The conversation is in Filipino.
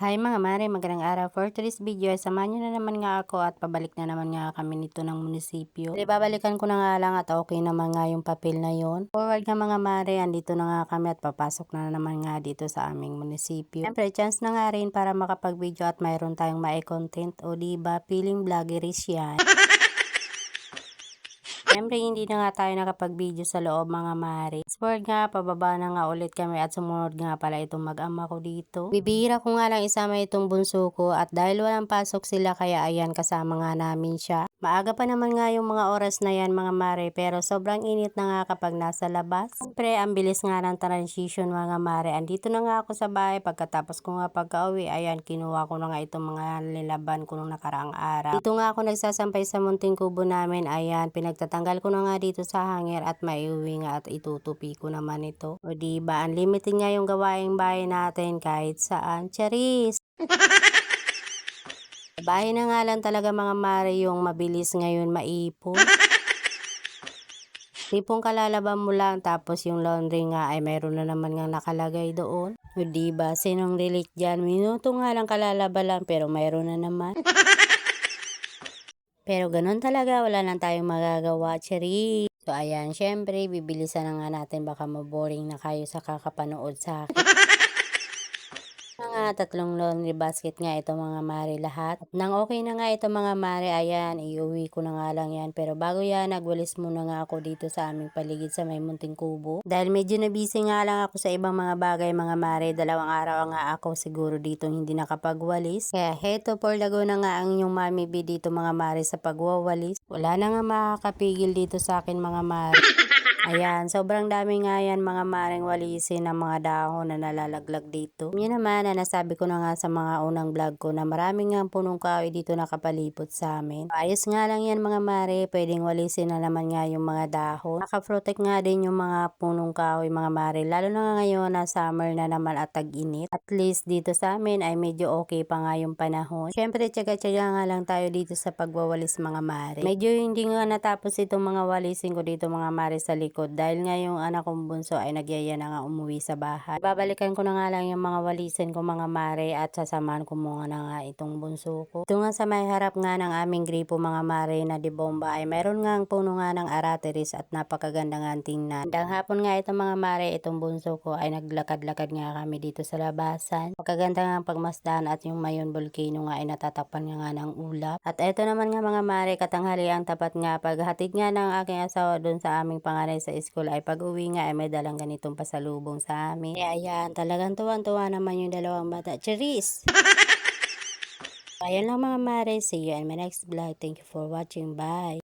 Hi mga mare, magandang araw. For today's video ay samahan nyo na naman nga ako at pabalik na naman nga kami nito ng munisipyo. Babalikan ko na nga lang at okay naman nga yung papel na yon. Forward nga mga mare, andito na nga kami at papasok na naman nga dito sa aming munisipyo. Siyempre, chance na nga rin para makapag-video at mayroon tayong mai-content o diba, feeling vloggeries yan. Siyempre, hindi na nga tayo nakapag-video sa loob mga mare. Forward nga, pababa na nga ulit kami at sumunod nga pala itong mag-ama ko dito. Bibihira ko nga lang isama itong bunso ko at dahil walang pasok sila kaya ayan kasama nga namin siya. Maaga pa naman nga yung mga oras na yan mga mare pero sobrang init na nga kapag nasa labas. Siyempre, ang bilis nga ng transition mga mare. Andito na nga ako sa bahay pagkatapos ko nga pagka-uwi. Ayan, kinuha ko na nga itong mga nilaban ko nung nakaraang araw. Dito nga ako nagsasampay sa munting kubo namin. Ayan, pinagtatanggal ko na nga dito sa hanger at maiuwi nga at itutupi ko naman ito. O diba, unlimited nga yung gawaing bahay natin kahit saan. Charis! Bahay na nga lang talaga mga mare yung mabilis ngayon maipon. Tipong kalalaban mo lang tapos yung laundry nga ay mayroon na naman nga nakalagay doon. O diba, sinong relate dyan? Minuto nga lang kalalaba lang pero mayroon na naman. Pero ganun talaga, wala lang tayong magagawa, Cheri. So ayan, syempre, bibilisan na nga natin baka maboring na kayo sa kakapanood sa akin. Mga tatlong laundry basket nga ito mga mare lahat. At nang okay na nga ito mga mare, ayan, iuwi ko na nga lang yan. Pero bago yan, nagwalis muna nga ako dito sa aming paligid sa may munting kubo. Dahil medyo nabisi nga lang ako sa ibang mga bagay mga mare, dalawang araw nga ako siguro dito hindi nakapagwalis. Kaya heto for lago na nga ang inyong mami B dito mga mare sa pagwawalis. Wala na nga makakapigil dito sa akin mga mare. Ayan, sobrang dami nga yan mga maring walisin ng mga dahon na nalalaglag dito. Yun naman na nasabi ko na nga sa mga unang vlog ko na maraming nga punong kahoy dito nakapalipot sa amin. Ayos nga lang yan mga mare, pwedeng walisin na naman nga yung mga dahon. Nakaprotect nga din yung mga punong kahoy mga mare, lalo na nga ngayon na summer na naman at tag-init. At least dito sa amin ay medyo okay pa nga yung panahon. Syempre tsaga-tsaga nga lang tayo dito sa pagwawalis mga mare. Medyo hindi nga natapos itong mga walisin ko dito mga mare sa likod dahil nga yung anak kong bunso ay nagyaya na nga umuwi sa bahay. Babalikan ko na nga lang yung mga walisin ko mga mare at sasamahan ko muna na nga itong bunso ko. Ito nga sa may harap nga ng aming gripo mga mare na di bomba ay mayroon nga ang puno nga ng arateris at napakaganda nga tingnan. Hanggang hapon nga itong mga mare, itong bunso ko ay naglakad-lakad nga kami dito sa labasan. Pagkaganda nga ang pagmasdan at yung Mayon Volcano nga ay natatakpan nga ng ulap. At eto naman nga mga mare, katanghali ang tapat nga paghatid nga ng aking asawa doon sa aming panganay sa school ay pag-uwi nga ay may dalang ganitong pasalubong sa amin. Kaya ayan, talagang tuwan-tuwa naman yung dalawang bata. Cherise! Ayan lang mga mare, see you in my next vlog. Thank you for watching. Bye!